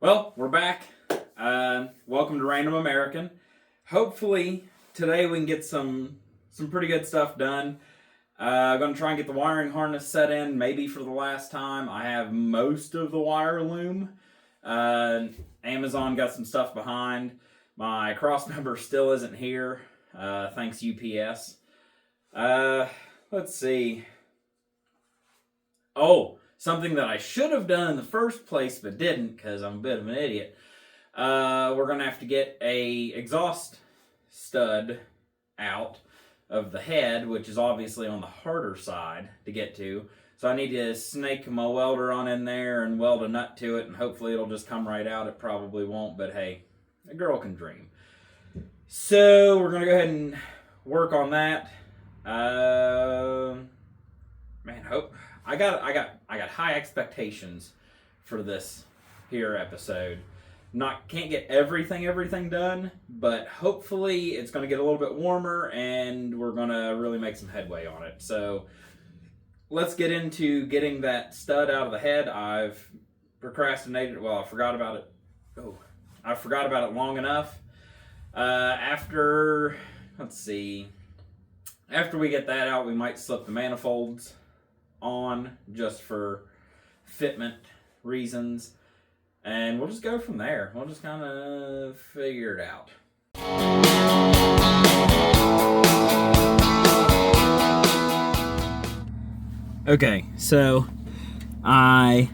Well, we're back. Welcome to Random American. Hopefully, today we can get some pretty good stuff done. I'm going to try and get the wiring harness set in, maybe for the last time. I have most of the wire loom. Amazon got some stuff behind. My cross member still isn't here, thanks UPS. Let's see. Oh, something that I should have done in the first place but didn't because I'm a bit of an idiot. We're going to have to get a exhaust stud out of the head, which is obviously on the harder side to get to. So I need to snake my welder on in there and weld a nut to it, and hopefully it'll just come right out. It probably won't, but hey, a girl can dream. So we're going to go ahead and work on that. I got high expectations for this here episode. Can't get everything done, but hopefully it's going to get a little bit warmer and we're going to really make some headway on it. So let's get into getting that stud out of the head. I've procrastinated. Well, I forgot about it. I forgot about it long enough. After we get that out, we might slip the manifolds on just for fitment reasons, and we'll just go from there. We'll just kind of figure it out. Okay, so I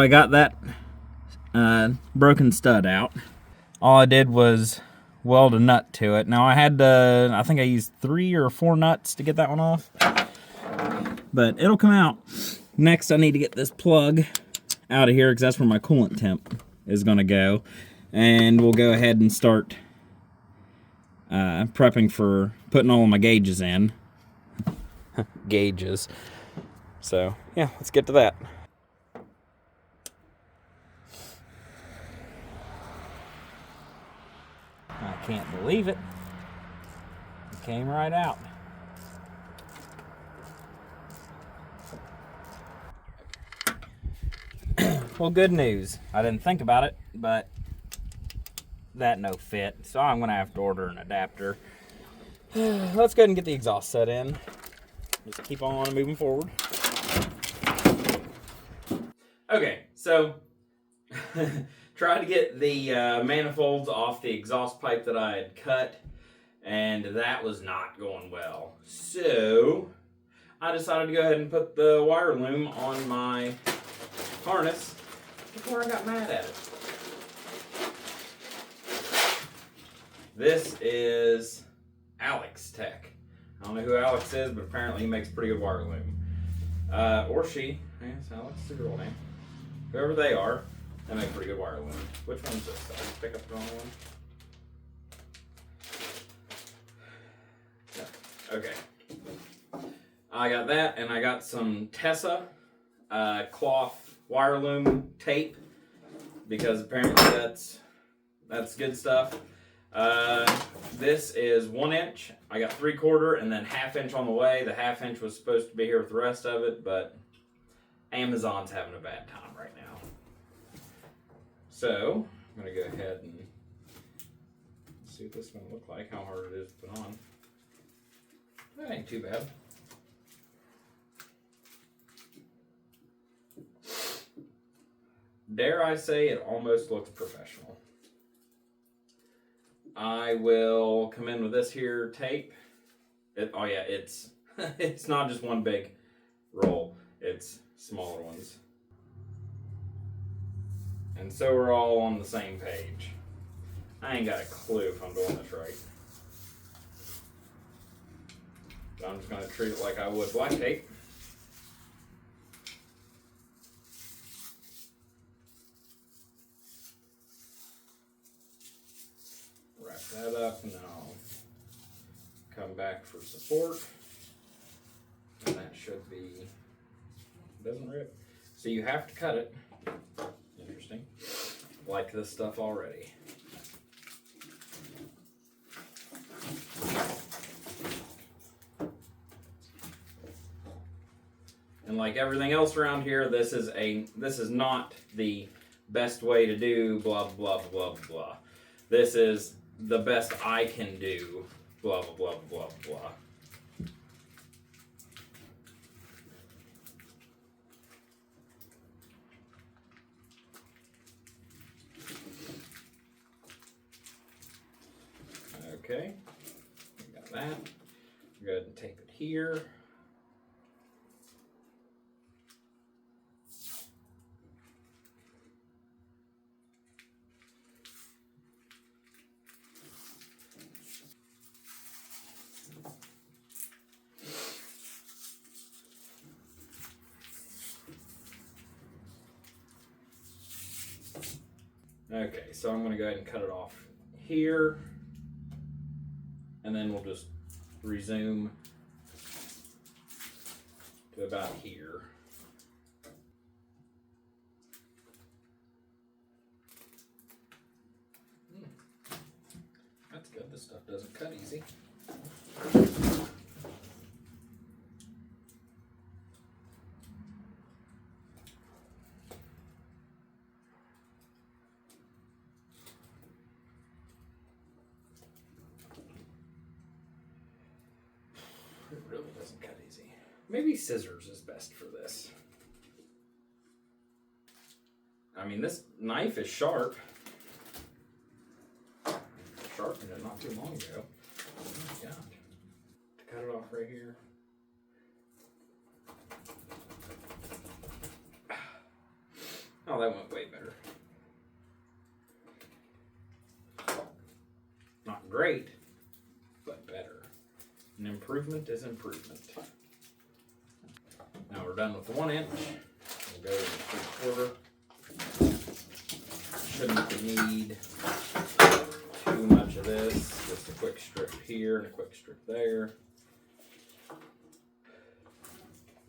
got that broken stud out. All I did was weld a nut to it. Now I think I used 3 or 4 nuts to get that one off, but it'll come out. Next, I need to get this plug out of here because that's where my coolant temp is going to go, and we'll go ahead and start prepping for putting all of my gauges in. Gauges. So yeah, let's get to that. I can't believe it. It came right out. Well, good news. I didn't think about it, but that no fit. So I'm going to have to order an adapter. Let's go ahead and get the exhaust set in. Just keep on moving forward. Okay, so try to get the manifolds off the exhaust pipe that I had cut, and that was not going well. So I decided to go ahead and put the wire loom on my harness before I got mad at it. This is Alex Tech. I don't know who Alex is, but apparently he makes pretty good wire loom. Or she. Yes, Alex is a girl name. Whoever they are, they make pretty good wire loom. Which one's this? Did I just pick up the wrong one? No. Okay. I got that, and I got some Tessa cloth wire loom tape, because apparently that's good stuff. This is 1 inch. I got 3/4 and then 1/2 inch on the way. The 1/2 inch was supposed to be here with the rest of it, but Amazon's having a bad time right now. So I'm gonna go ahead and see what this is gonna look like, how hard it is to put on. That ain't too bad. Dare I say, it almost looks professional. I will come in with this here tape. It's it's not just one big roll. It's smaller ones. And so we're all on the same page. I ain't got a clue if I'm doing this right. So I'm just going to treat it like I would black tape. That up, and then I'll come back for support, and that should be, doesn't rip. So you have to cut it. Interesting. Like this stuff already. And like everything else around here, this is not the best way to do blah, blah, blah, blah, blah. This is the best I can do blah, blah, blah, blah, blah. Okay, we got that. Go ahead and tape it here. Okay, so I'm going to go ahead and cut it off here, and then we'll just resume to about here. That's good, this stuff doesn't cut easy. It really doesn't cut easy. Maybe scissors is best for this. I mean, this knife is sharp. I sharpened it not too long ago. Oh my God. To cut it off right here. Oh, that went way better. Not great, but better. An improvement is improvement. Now we're done with the 1 inch. We'll go to the 3/4. Shouldn't need too much of this. Just a quick strip here and a quick strip there.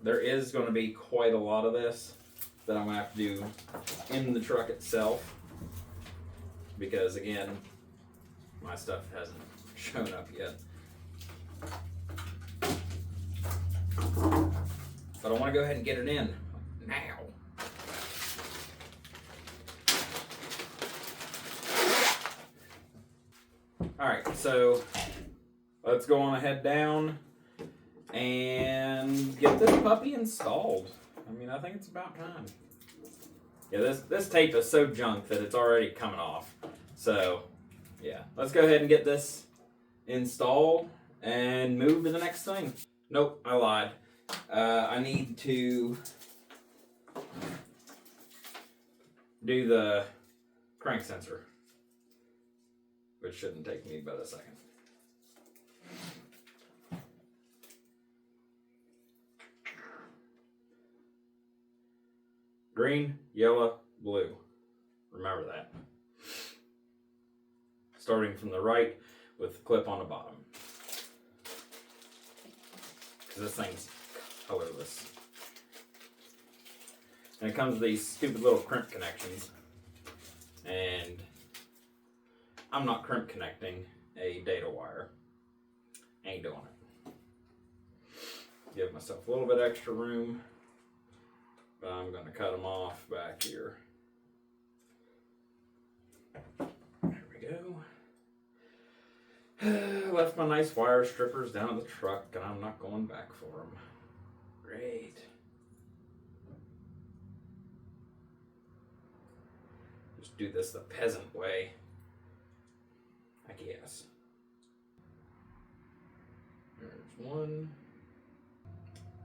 There is going to be quite a lot of this that I'm going to have to do in the truck itself, because again, my stuff hasn't shown up yet. But I want to go ahead and get it in now. Alright, so let's go on ahead down and get this puppy installed. I mean, I think it's about time. Yeah, this tape is so junk that it's already coming off. So, yeah, let's go ahead and get this installed and move to the next thing. Nope, I lied. I need to do the crank sensor, which shouldn't take me but a second. Green, yellow, blue. Remember that. Starting from the right with the clip on the bottom. Because this thing's colorless. And it comes with these stupid little crimp connections. And I'm not crimp connecting a data wire. Ain't doing it. Give myself a little bit extra room. But I'm going to cut them off back here. There we go. Left my nice wire strippers down at the truck, and I'm not going back for them. Great. Just do this the peasant way, I guess. There's one.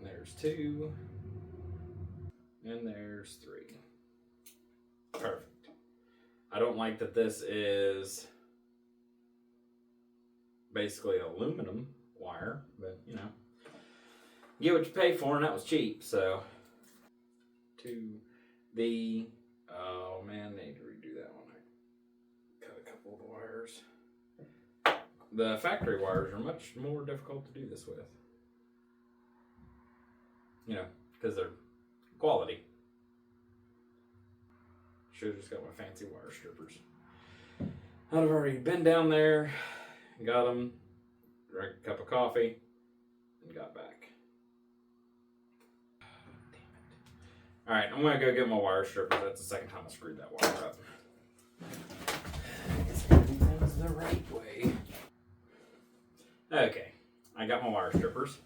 There's two. And there's three. Perfect. I don't like that this is basically aluminum wire, but you know, get what you pay for, and that was cheap. So, oh man, I need to redo that one. I cut a couple of the wires. The factory wires are much more difficult to do this with. You know, because they're quality. Should have just got my fancy wire strippers. I'd have already been down there, got them, drank a cup of coffee, and got back. Damn it. Alright, I'm going to go get my wire strippers. That's the second time I screwed that wire Okay, I got my wire strippers.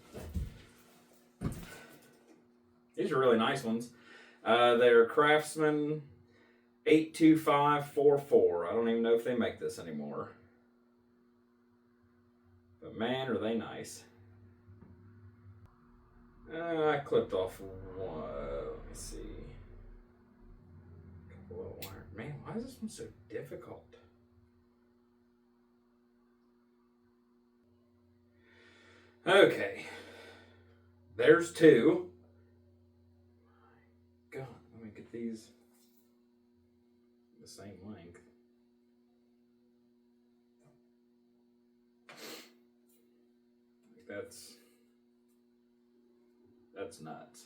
These are really nice ones. They're Craftsman 82544. I don't even know if they make this anymore. But man, are they nice. I clipped off one. Let me see. A couple of wire. Man, why is this one so difficult? Okay. There's two. God, let me get these the same length. That's nuts.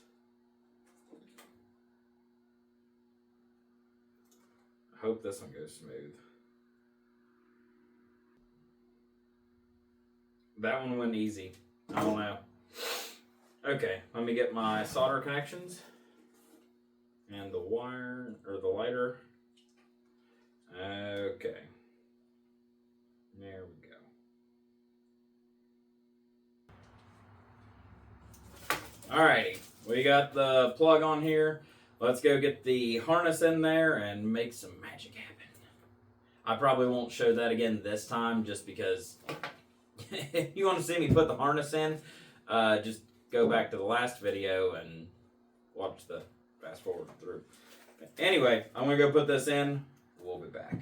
I hope this one goes smooth. That one went easy. I don't know. Okay, let me get my solder connections and the wire or the lighter. Okay. There we go. Alrighty, we got the plug on here. Let's go get the harness in there and make some magic happen. I probably won't show that again this time just because if you want to see me put the harness in, just go back to the last video and watch the fast forward through. Anyway, I'm going to go put this in. We'll be back.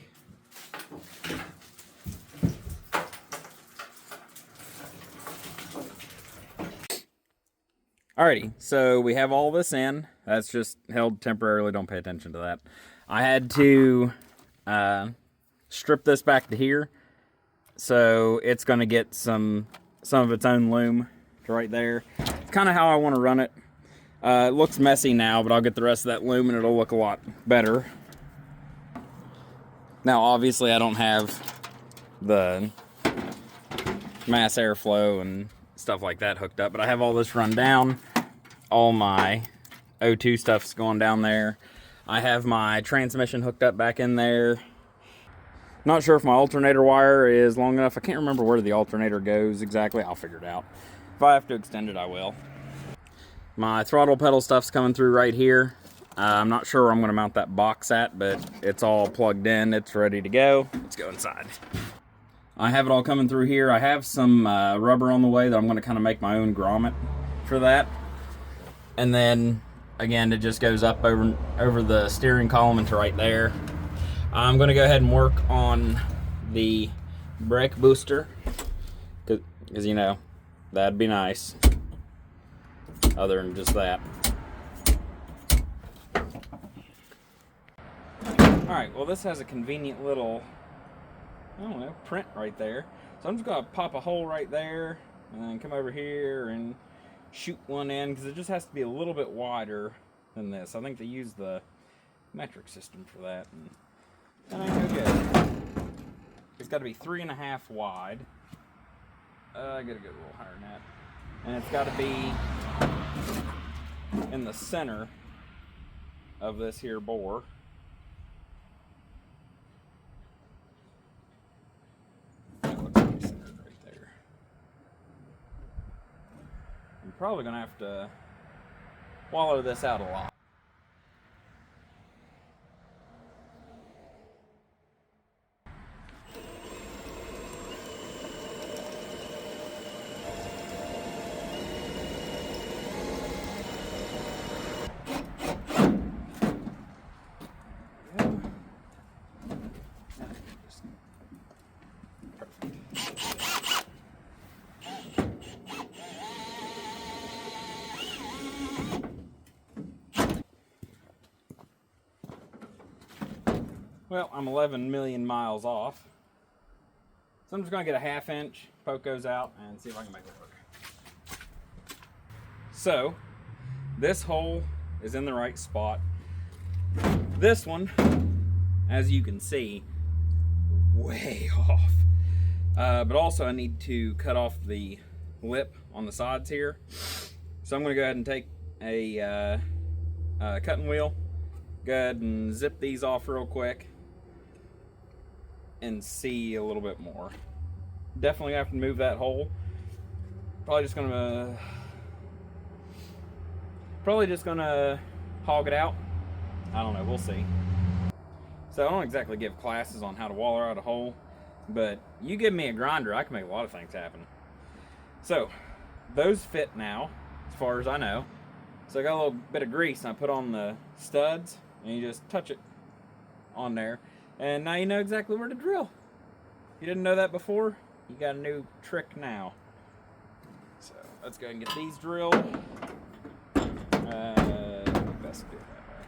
Alrighty, so we have all this in. That's just held temporarily. Don't pay attention to that. I had to strip this back to here, so it's going to get some of its own loom right there. It's kind of how I want to run it. It looks messy now, but I'll get the rest of that loom and it'll look a lot better. Now, obviously, I don't have the mass airflow and stuff like that hooked up, but I have all this run down. All my O2 stuff's going down there. I have my transmission hooked up back in there. Not sure if my alternator wire is long enough. I can't remember where the alternator goes exactly. I'll figure it out. If I have to extend it, I will. My throttle pedal stuff's coming through right here. I'm not sure where I'm going to mount that box at, but it's all plugged in. It's ready to go. Let's go inside. I have it all coming through here. I have some rubber on the way that I'm going to kind of make my own grommet for that. And then, again, it just goes up over the steering column into right there. I'm going to go ahead and work on the brake booster, because, you know, that'd be nice, other than just that. Alright, well, this has a convenient little, I don't know, print right there. So I'm just going to pop a hole right there, and then come over here and shoot one in, because it just has to be a little bit wider than this. I think they use the metric system for that. And I go good. It's got to be 3.5 wide. I gotta go a little higher than that. And it's got to be in the center of this here bore. That looks like it's centered right there. I'm probably gonna have to wallow this out a lot. Well, I'm 11 million miles off. So I'm just going to get a 1/2 inch, poke those out, and see if I can make it work. So, this hole is in the right spot. This one, as you can see, way off. But also I need to cut off the lip on the sides here. So I'm going to go ahead and take a cutting wheel, go ahead and zip these off real quick, and see a little bit more. Definitely have to move that hole, Probably just gonna hog it out. I don't know, we'll see. So I don't exactly give classes on how to waller out a hole, but you give me a grinder, I can make a lot of things happen. So those fit now, as far as I know. So I got a little bit of grease and I put on the studs and you just touch it on there. And now you know exactly where to drill. If you didn't know that before, you got a new trick now. So let's go ahead and get these drilled. Best do it that way.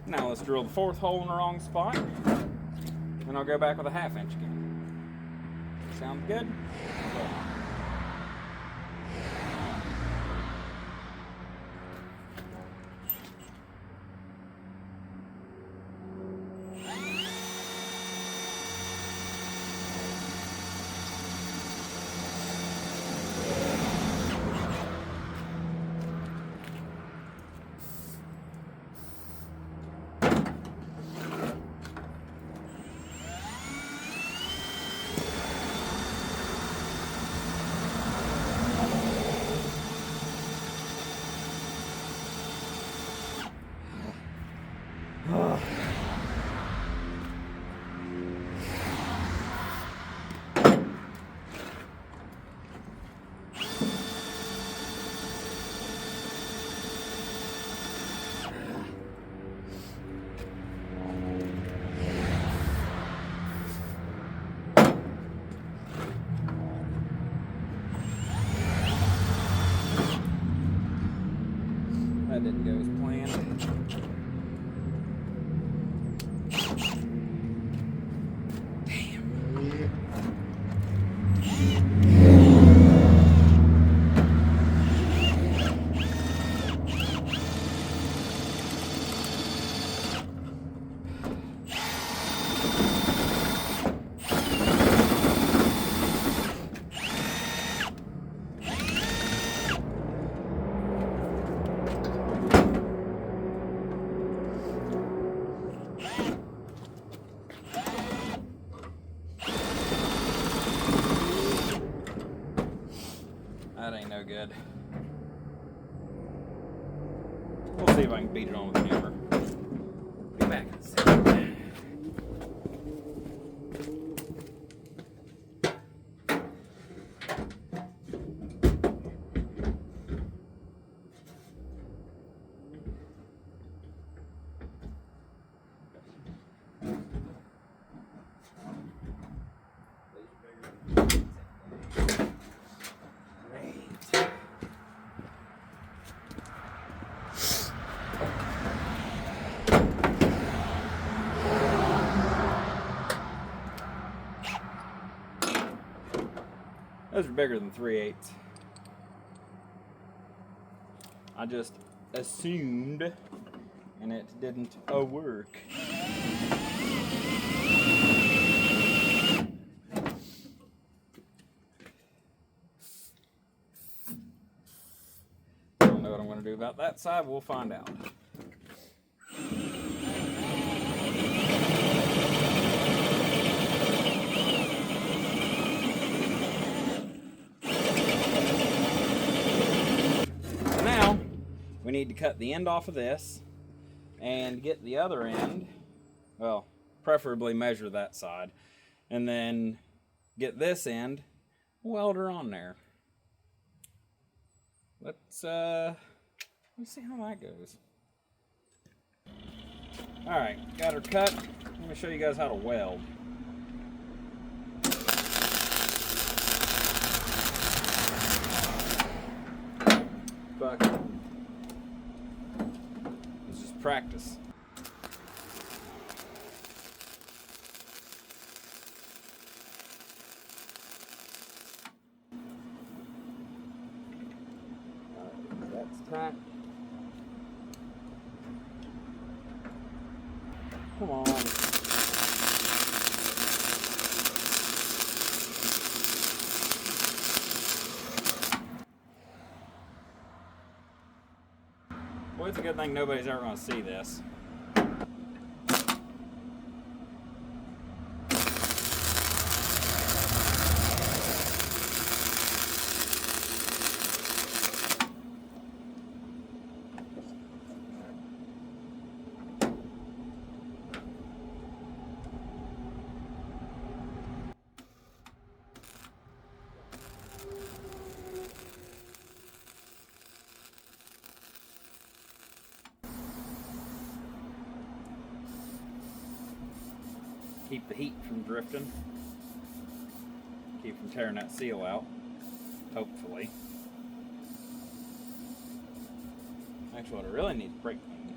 Now let's drill the fourth hole in the wrong spot, and I'll go back with a 1/2 inch again. Sounds good? That didn't go as planned. That ain't no good. We'll see if I can beat it on with the hammer. Be back in a second. Those are bigger than 3/8. I just assumed, and it didn't work. I don't know what I'm going to do about that side. We'll find out. we need to cut the end off of this and get the other end, well, preferably measure that side, and then get this end, weld her on there. Let's see how that goes. Alright, got her cut. Let me show you guys how to weld. Fuck. It's just practice. That's tight. Come on. Well, it's a good thing nobody's ever going to see this. Keep the heat from drifting. Keep from tearing that seal out, hopefully. Actually, what I really need is brake cleaning.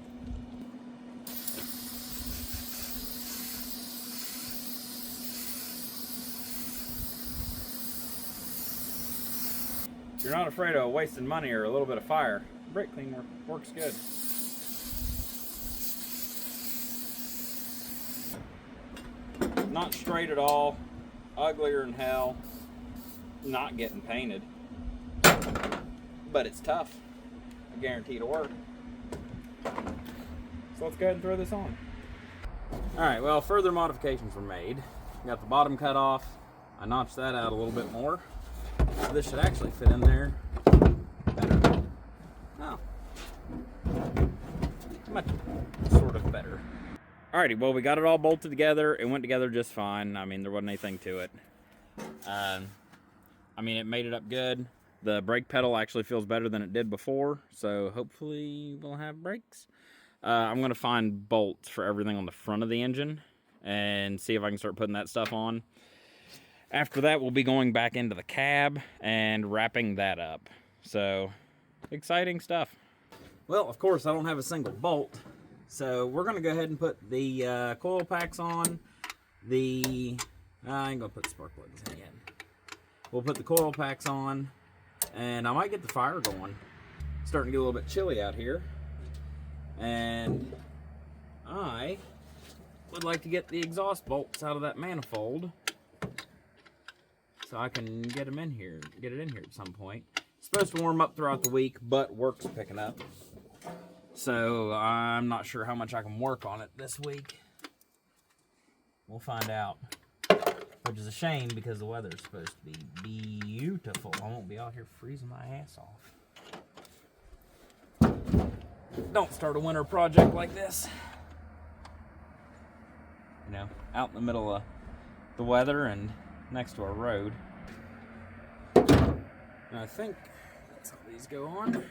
If you're not afraid of wasting money or a little bit of fire, brake cleaner works good. Not straight at all, uglier than hell, not getting painted, but it's tough. I guarantee it'll work. So let's go ahead and throw this on. Alright, well, further modifications were made. Got the bottom cut off. I notched that out a little bit more. So this should actually fit in there better. Oh. Much sort of better. Alrighty, well, we got it all bolted together. It went together just fine. I mean, there wasn't anything to it. I mean, it made it up good. The brake pedal actually feels better than it did before, so hopefully we'll have brakes. I'm going to find bolts for everything on the front of the engine and see if I can start putting that stuff on. After that, we'll be going back into the cab and wrapping that up. So, exciting stuff. Well, of course, I don't have a single bolt. So we're going to go ahead and put the coil packs on. I ain't going to put spark plugs in yet. We'll put the coil packs on, and I might get the fire going. It's starting to get a little bit chilly out here. And I would like to get the exhaust bolts out of that manifold so I can get it in here at some point. It's supposed to warm up throughout the week, but work's picking up. So I'm not sure how much I can work on it this week. We'll find out. Which is a shame because the weather's supposed to be beautiful. I won't be out here freezing my ass off. Don't start a winter project like this. You know, out in the middle of the weather and next to a road. And I think that's how these go on.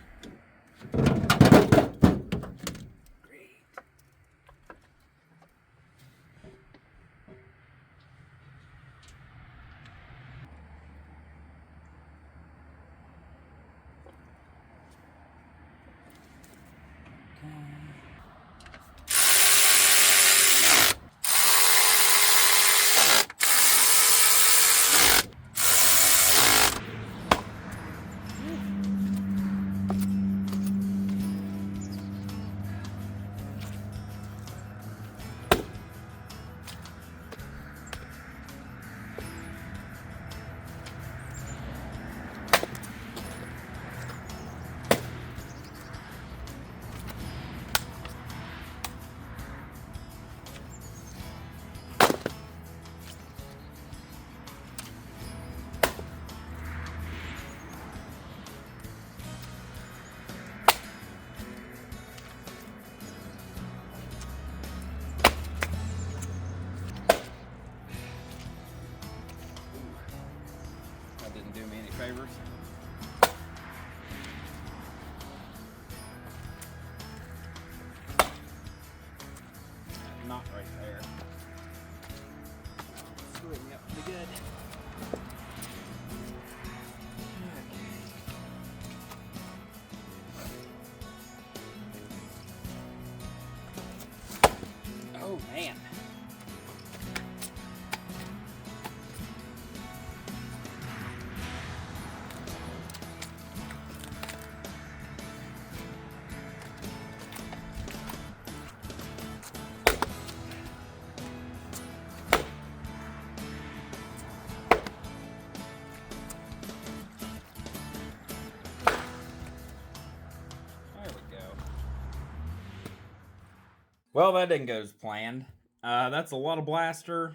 Well, that didn't go as planned. That's a lot of blaster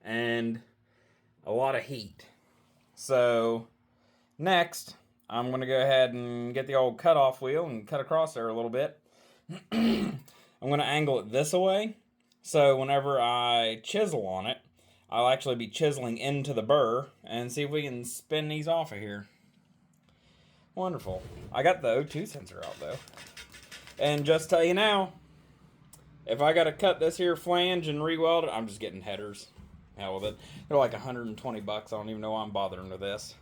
and a lot of heat. So next, I'm going to go ahead and get the old cutoff wheel and cut across there a little bit. I'm going to angle it this way, so whenever I chisel on it, I'll actually be chiseling into the burr and see if we can spin these off of here. Wonderful. I got the O2 sensor out though. And just tell you now, if I gotta cut this here flange and re-weld it, I'm just getting headers. Hell with it. They're like 120 bucks. I don't even know why I'm bothering with this.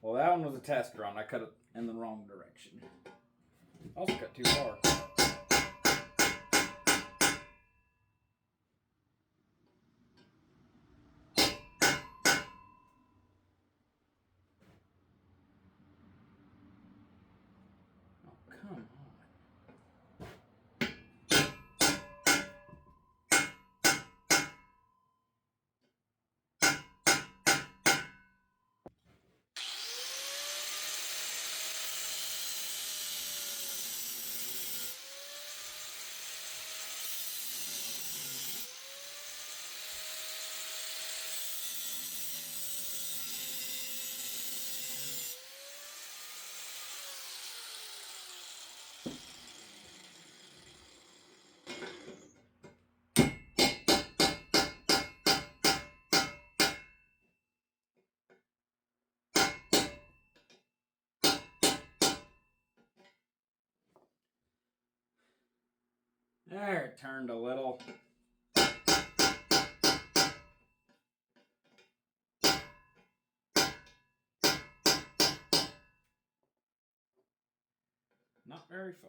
Well, that one was a test run. I cut it in the wrong direction. I also cut too far. Oh, come on. There, it turned a little. Not very far.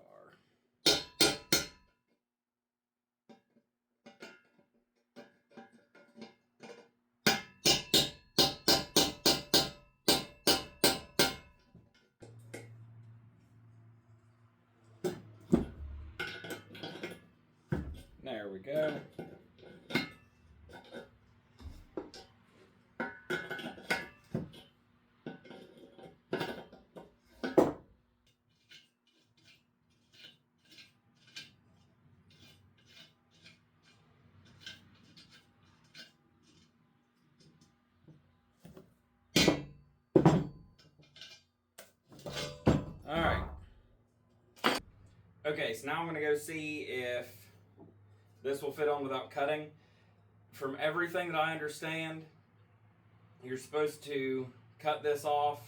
There we go. Alright. Okay, so now I'm going to go see if this will fit on without cutting. From everything that I understand, you're supposed to cut this off,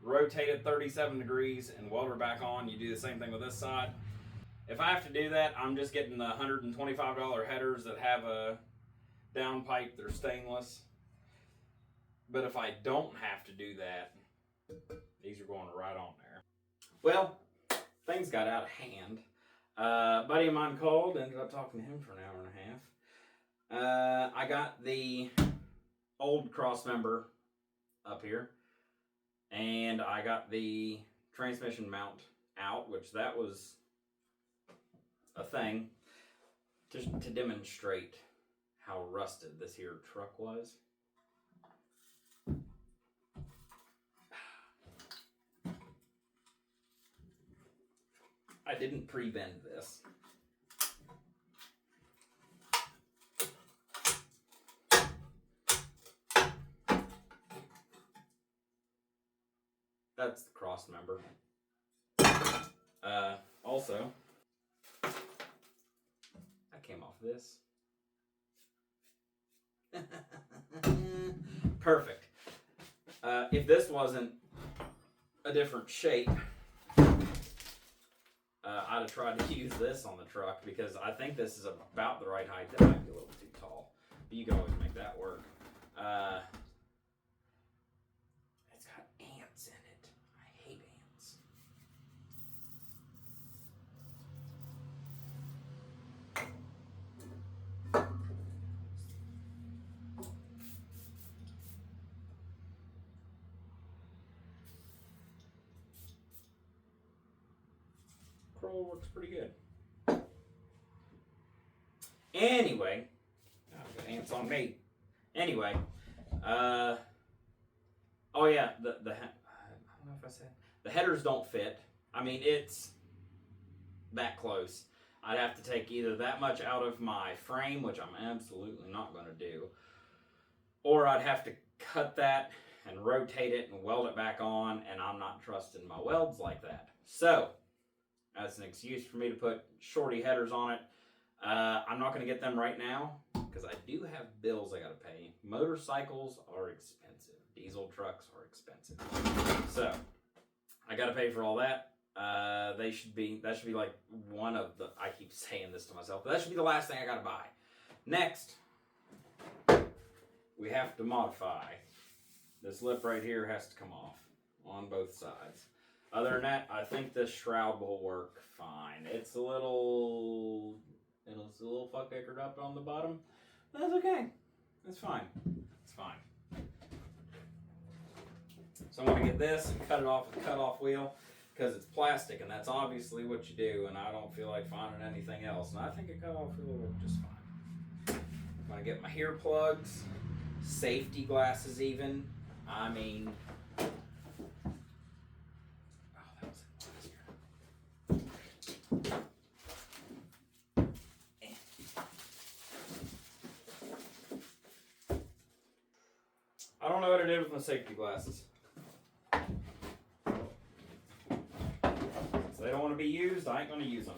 rotate it 37 degrees, and weld her back on. You do the same thing with this side. If I have to do that, I'm just getting the $125 headers that have a downpipe. They're stainless. But if I don't have to do that, these are going right on there. Well, things got out of hand. A buddy of mine called, ended up talking to him for an hour and a half. I got the old cross member up here, and I got the transmission mount out, which that was a thing, just to demonstrate how rusted this here truck was. I didn't pre-bend this. That's the cross member. Also, that came off this. Perfect. If this wasn't a different shape, I'd have tried to use this on the truck because I think this is about the right height. That might be a little too tall, but you can always make that work. It's got ants in it. I hate ants. control works pretty good. Anyway, I've got ants on me. Anyway, oh yeah, I don't know if I said the headers don't fit. I mean, it's that close. I'd have to take either that much out of my frame, which I'm absolutely not going to do, or I'd have to cut that and rotate it and weld it back on, and I'm not trusting my welds like that. So that's an excuse for me to put shorty headers on it. I'm not going to get them right now because I do have bills I got to pay. Motorcycles are expensive. Diesel trucks are expensive. So I got to pay for all that. That should be like one of the, I keep saying this to myself, but that should be the last thing I got to buy. Next, we have to modify. This lip right here has to come off on both sides. Other than that, I think this shroud will work fine. It's a little fuck ickered up on the bottom. That's okay. It's fine. It's fine. So I'm going to get this and cut it off with a cut-off wheel because it's plastic, and that's obviously what you do, and I don't feel like finding anything else. And I think a cut-off wheel will work just fine. I'm going to get my hair plugs, safety glasses even. I mean... I don't know what I did with my safety glasses. Since they don't want to be used, I ain't going to use them.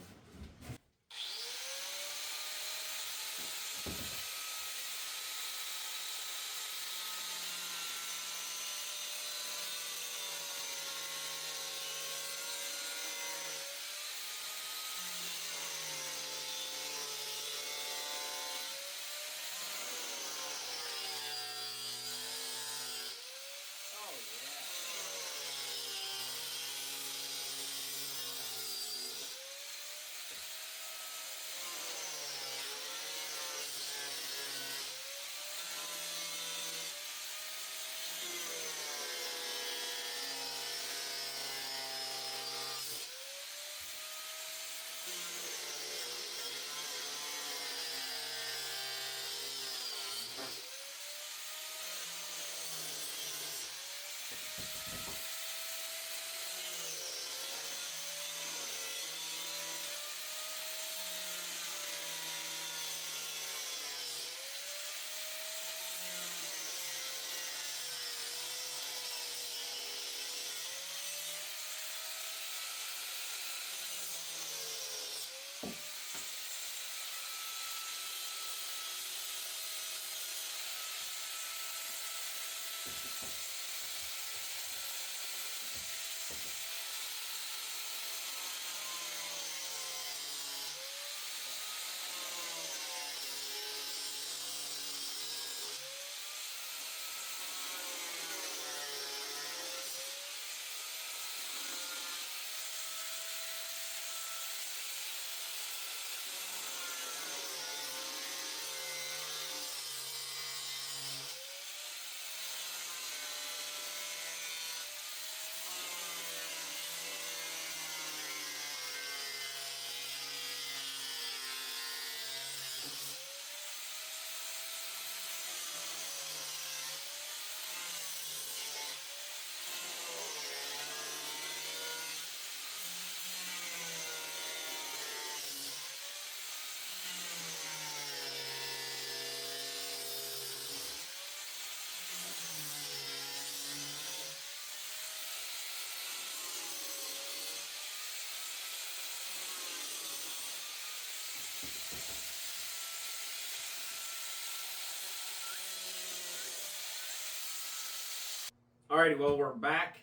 Alrighty, well, we're back.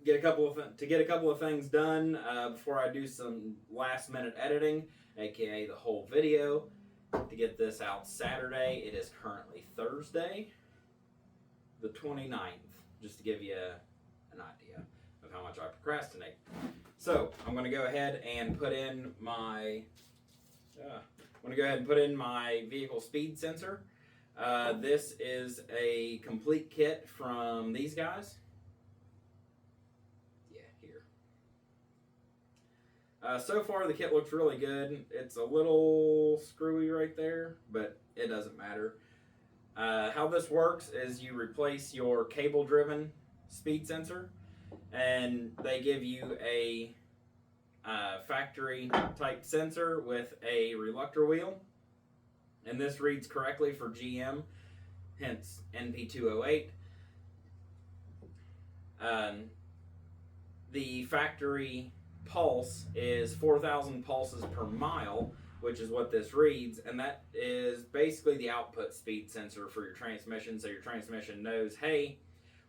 Get a couple of things done before I do some last-minute editing, aka the whole video, to get this out Saturday. It is currently Thursday, the 29th, just to give you an idea of how much I procrastinate. So I'm going to go ahead and put in my vehicle speed sensor. This is a complete kit from these guys. Yeah, here. So far the kit looks really good. It's a little screwy right there, but it doesn't matter. How this works is you replace your cable-driven speed sensor, and they give you a factory type sensor with a reluctor wheel, and this reads correctly for GM, hence NP208. The factory pulse is 4,000 pulses per mile, which is what this reads, and that is basically the output speed sensor for your transmission, so your transmission knows, hey,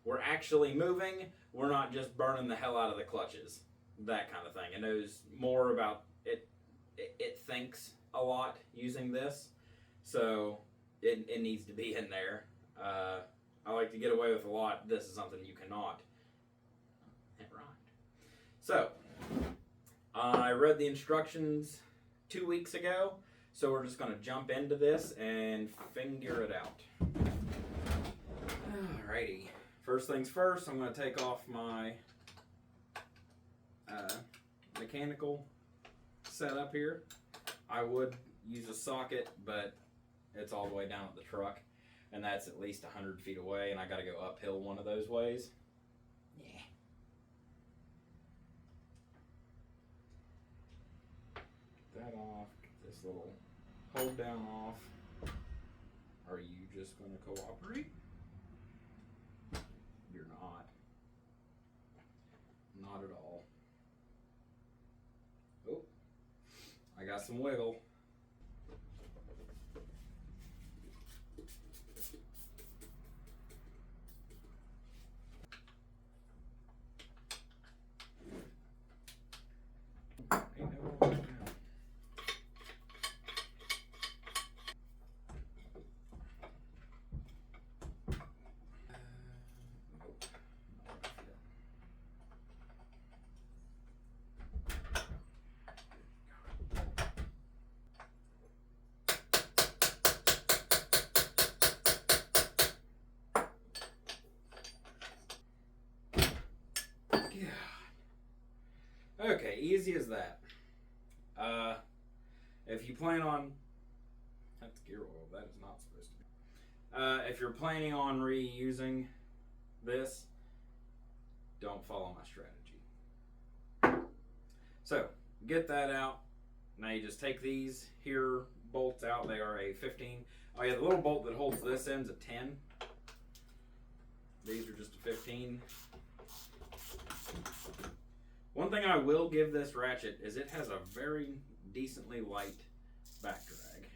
we're actually moving, we're not just burning the hell out of the clutches, that kind of thing. It knows more about it. It thinks a lot using this, so it needs to be in there. I like to get away with a lot. This is something you cannot. It rhymed. So, I read the instructions 2 weeks ago, so we're just going to jump into this and figure it out. Alrighty. First things first, I'm going to take off my mechanical setup here. I would use a socket, but it's all the way down at the truck, and that's at least 100 feet away, and I got to go uphill one of those ways. Yeah. That off, get this little hold down off. Are you just going to cooperate? You're not. Not at all. Oh, I got some wiggle. Okay, easy as that. If you plan on, that's gear oil, that is not supposed to be. If you're planning on reusing this, don't follow my strategy. So, get that out. Now you just take these here bolts out. They are a 15. Oh yeah, the little bolt that holds this end's a 10. These are just a 15. One thing I will give this ratchet is it has a very decently light back drag.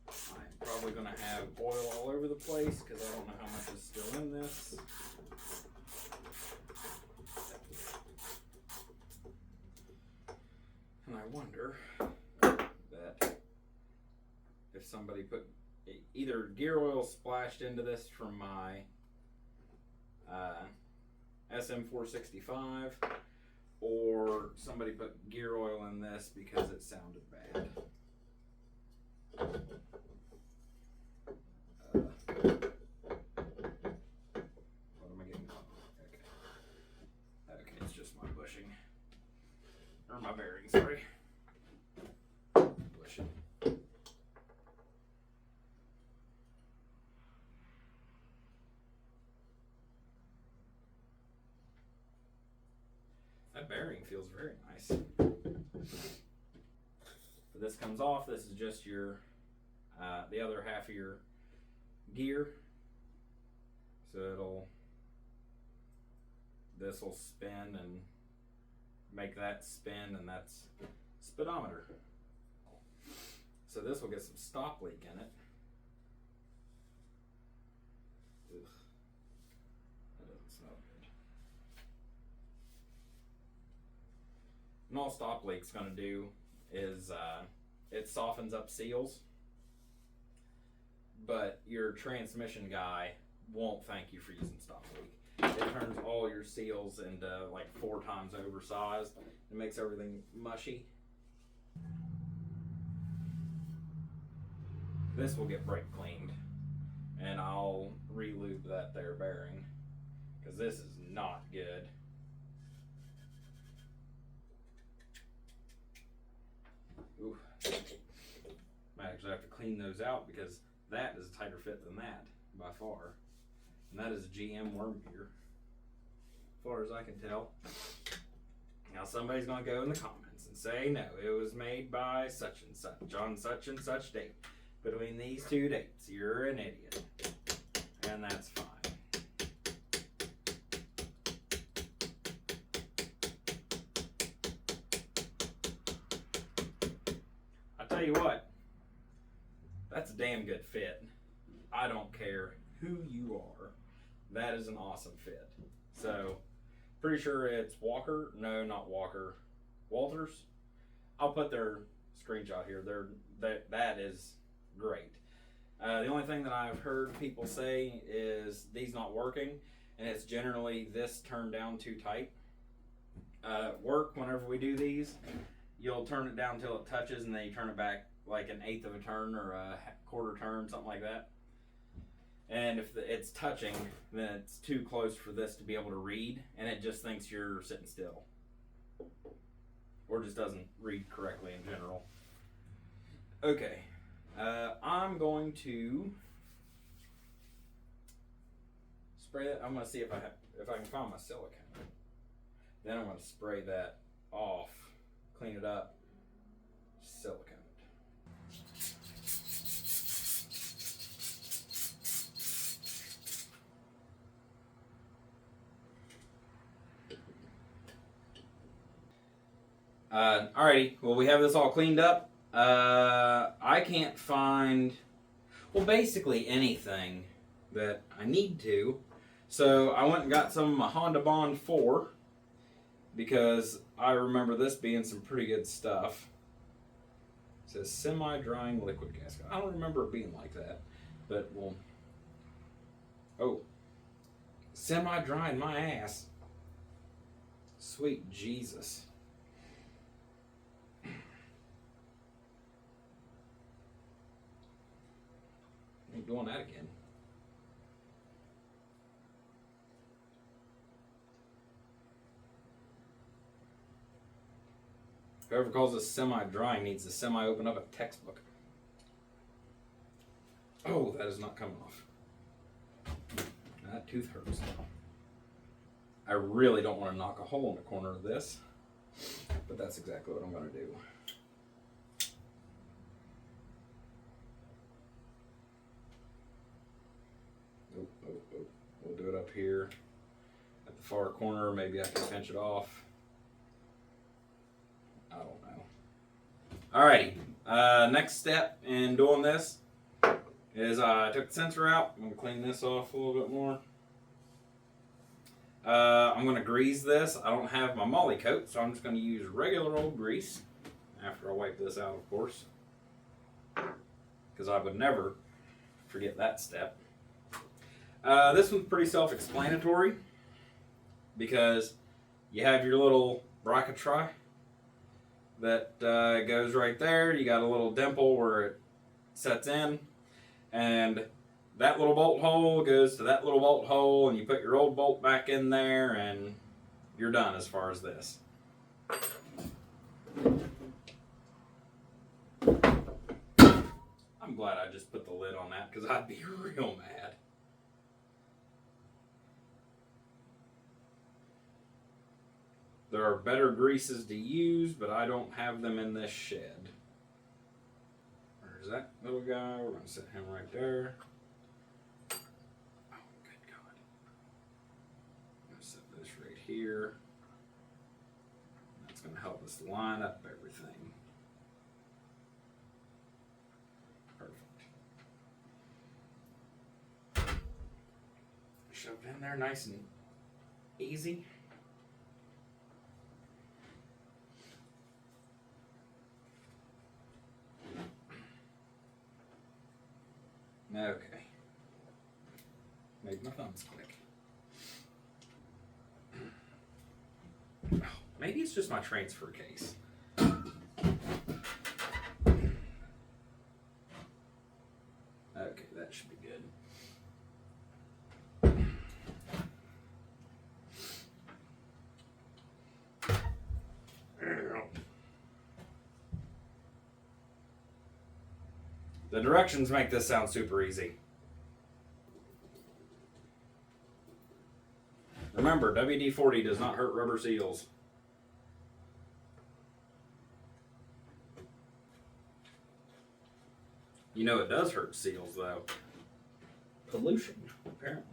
I'm probably going to have oil all over the place because I don't know how much is still in this. And I wonder that if somebody put either gear oil splashed into this from my SM465, or somebody put gear oil in this because it sounded bad. What am I getting? Okay, it's just my bushing, or my bearing, sorry. Bushing. That bearing feels very nice. But this comes off. This is just your the other half of your gear. So this will spin and make that spin, and that's speedometer. So this will get some stop leak in it. Ugh. That doesn't smell good. And all stop leak's going to do is it softens up seals, but your transmission guy won't thank you for using stop leak. It turns all your seals into like 4 times oversized. It makes everything mushy. This will get brake cleaned, and I'll re-lube that there bearing because this is not good. Might actually have to clean those out because that is a tighter fit than that by far. And that is a GM worm gear, as far as I can tell. Now somebody's gonna go in the comments and say, no, it was made by such and such on such and such date. Between these two dates, you're an idiot. And that's fine. I tell you what, that's a damn good fit. I don't care who you are. That is an awesome fit. So, pretty sure it's Walker. No, not Walker. Walters. I'll put their screenshot here. That is great. The only thing that I've heard people say is these not working, and it's generally this turned down too tight. Work, whenever we do these, you'll turn it down until it touches, and then you turn it back like an eighth of a turn or a quarter turn, something like that. And if it's touching, then it's too close for this to be able to read, and it just thinks you're sitting still. Or just doesn't read correctly in general. Okay, I'm going to spray that. I'm going to see if I can find my silicone. Then I'm going to spray that off, clean it up, silicone. Alrighty, well, we have this all cleaned up. I can't find, well, basically anything that I need to. So I went and got some of my Honda Bond 4 because I remember this being some pretty good stuff. It says semi-drying liquid gasket. I don't remember it being like that, but well, oh, semi-drying my ass. Sweet Jesus. Ain't doing that again. Whoever calls this semi-drying needs to semi-open up a textbook. Oh, that is not coming off. That tooth hurts. I really don't want to knock a hole in the corner of this, but that's exactly what I'm going to do. Oh. We'll do it up here at the far corner. Maybe I can pinch it off. I don't know. Alrighty, next step in doing this is I took the sensor out. I'm going to clean this off a little bit more. I'm going to grease this. I don't have my moly coat, so I'm just going to use regular old grease after I wipe this out, of course, because I would never forget that step. This one's pretty self-explanatory because you have your little bracketry that goes right there. You got a little dimple where it sets in, and that little bolt hole goes to that little bolt hole, and you put your old bolt back in there, and you're done as far as this. I'm glad I just put the lid on that because I'd be real mad. There are better greases to use, but I don't have them in this shed. Where's that little guy? We're going to set him right there. Oh, good God. I'm going to set this right here. That's going to help us line up everything. Perfect. Shove it in there nice and easy. Okay. Made my thumbs click. Oh, maybe it's just my transfer case. Okay, that should be good. The directions make this sound super easy. Remember, WD-40 does not hurt rubber seals. You know it does hurt seals, though. Pollution, apparently.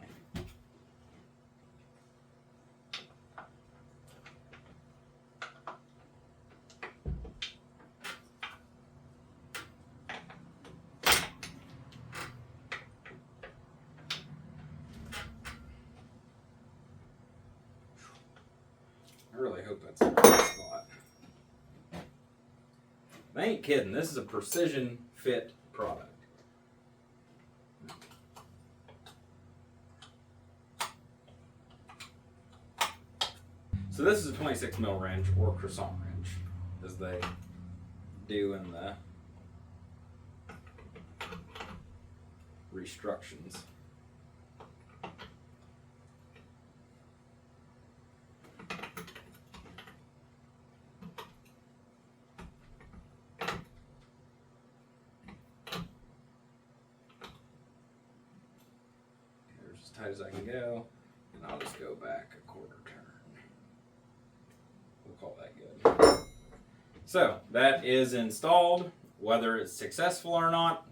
I really hope that's the right spot. I ain't kidding. This is a precision fit product. So this is a 26 mil wrench, or croissant wrench, as they do in the restructions. There's as tight as I can go, and I'll just go back a quarter turn. We'll call that good. So that is installed. Whether it's successful or not,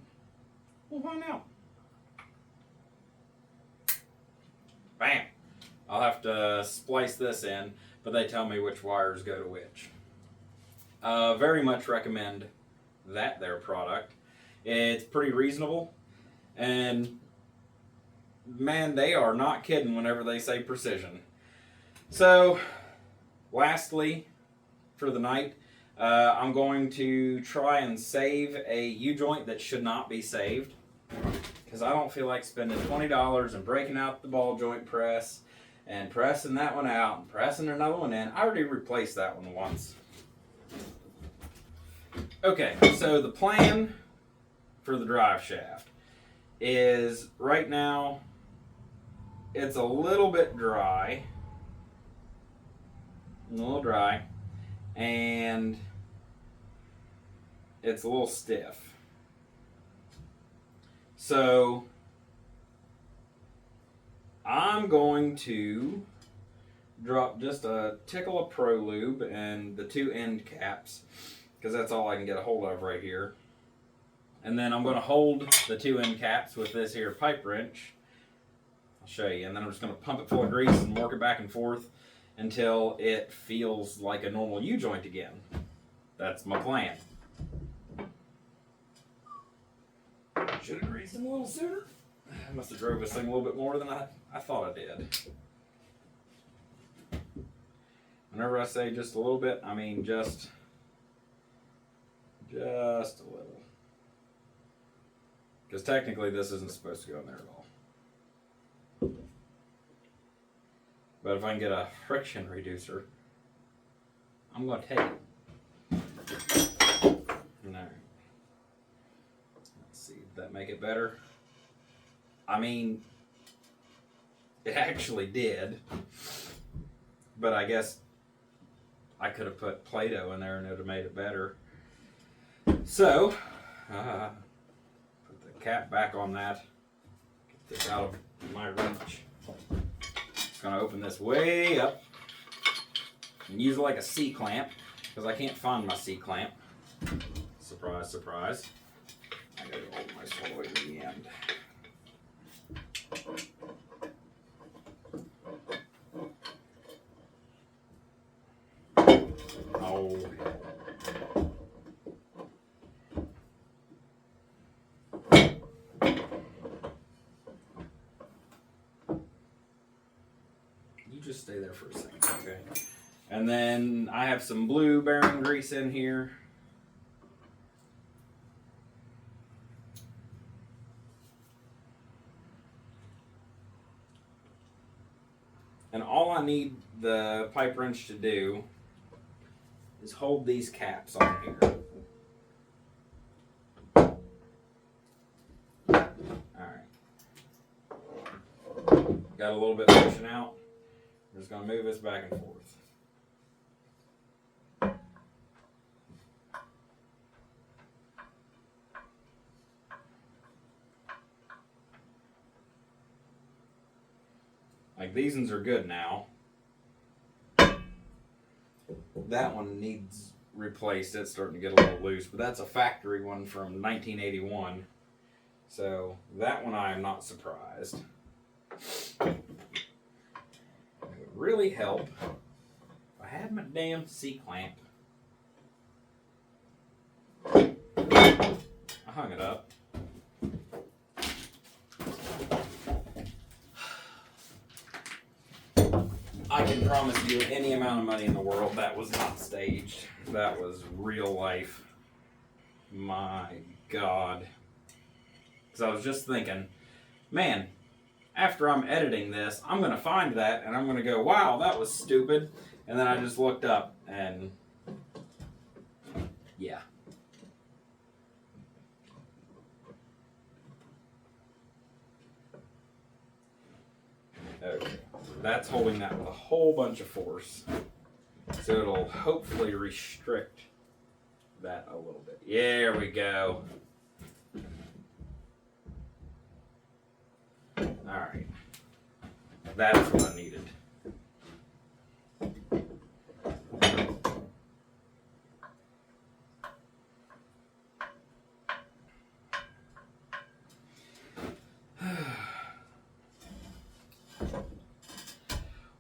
we'll find out. Bam! I'll have to splice this in, but they tell me which wires go to which. Very much recommend that their product. It's pretty reasonable, and man, they are not kidding whenever they say precision. So, lastly, for the night, I'm going to try and save a U-joint that should not be saved, because I don't feel like spending $20 and breaking out the ball joint press and pressing that one out and pressing another one in. I already replaced that one once. Okay, so the plan for the drive shaft is right now it's a little bit dry, and it's a little stiff. So I'm going to drop just a tickle of Pro Lube and the two end caps, because that's all I can get a hold of right here. And then I'm going to hold the two end caps with this here pipe wrench. I'll show you. And then I'm just going to pump it full of grease and work it back and forth until it feels like a normal U-joint again. That's my plan. Should have greased them a little sooner. I must have drove this thing a little bit more than I thought I did. Whenever I say just a little bit, I mean just a little. Because technically this isn't supposed to go in there at all. But if I can get a friction reducer, I'm going to take it. Alright. Let's see, did that make it better? I mean, it actually did. But I guess I could have put Play-Doh in there and it would have made it better. So, put the cap back on that. Get this out of my reach. Just going to open this way up and use it like a C-clamp, because I can't find my C-clamp. Surprise, surprise. I got to hold myself all the way to the end. Oh, you just stay there for a second, okay? And then I have some blue bearing grease in here. And all I need the pipe wrench to do is hold these caps on here. Alright. Got a little bit pushing out. I'm just going to move this back and forth. Like, these ones are good now. That one needs replaced. It's starting to get a little loose, but that's a factory one from 1981. So that one I am not surprised. It would really help if I had my damn C-clamp. I hung it up. I can promise you any amount of money in the world that was not staged. That was real life. My God. Because I was just thinking, man, after I'm editing this, I'm going to find that and I'm going to go, wow, that was stupid. And then I just looked up and yeah. Okay, that's holding that with a whole bunch of force. So it'll hopefully restrict that a little bit. There we go. Alright. That's what I needed.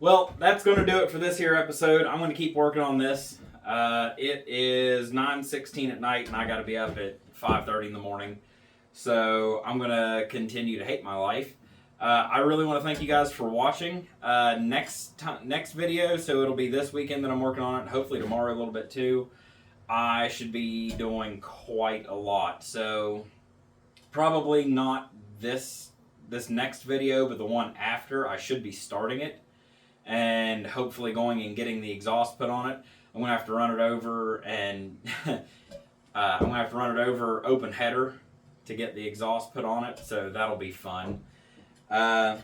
Well, that's going to do it for this here episode. I'm going to keep working on this. It is 9:16 at night, and I got to be up at 5:30 in the morning. So I'm going to continue to hate my life. I really want to thank you guys for watching. Next video, so it'll be this weekend that I'm working on it, and hopefully tomorrow a little bit too. I should be doing quite a lot. So probably not this next video, but the one after. I should be starting it. And hopefully going and getting the exhaust put on it. I'm going to have to run it over and I'm going to have to run it over open header to get the exhaust put on it. So that'll be fun. But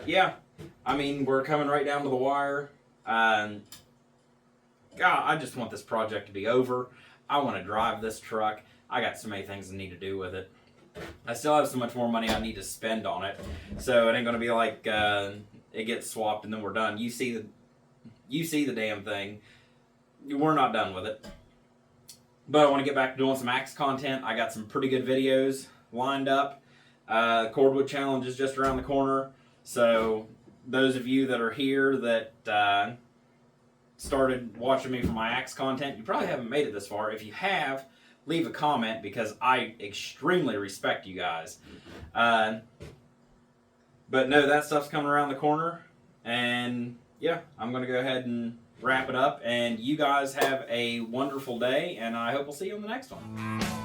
yeah, I mean, we're coming right down to the wire. God, I just want this project to be over. I want to drive this truck. I got so many things I need to do with it. I still have so much more money I need to spend on it. So it ain't going to be like... it gets swapped and then we're done. You see the damn thing. We're not done with it. But I want to get back to doing some axe content. I got some pretty good videos lined up. The Cordwood Challenge is just around the corner. So those of you that are here that started watching me for my axe content, you probably haven't made it this far. If you have, leave a comment because I extremely respect you guys. But no, that stuff's coming around the corner. And yeah, I'm going to go ahead and wrap it up. And you guys have a wonderful day. And I hope we'll see you on the next one.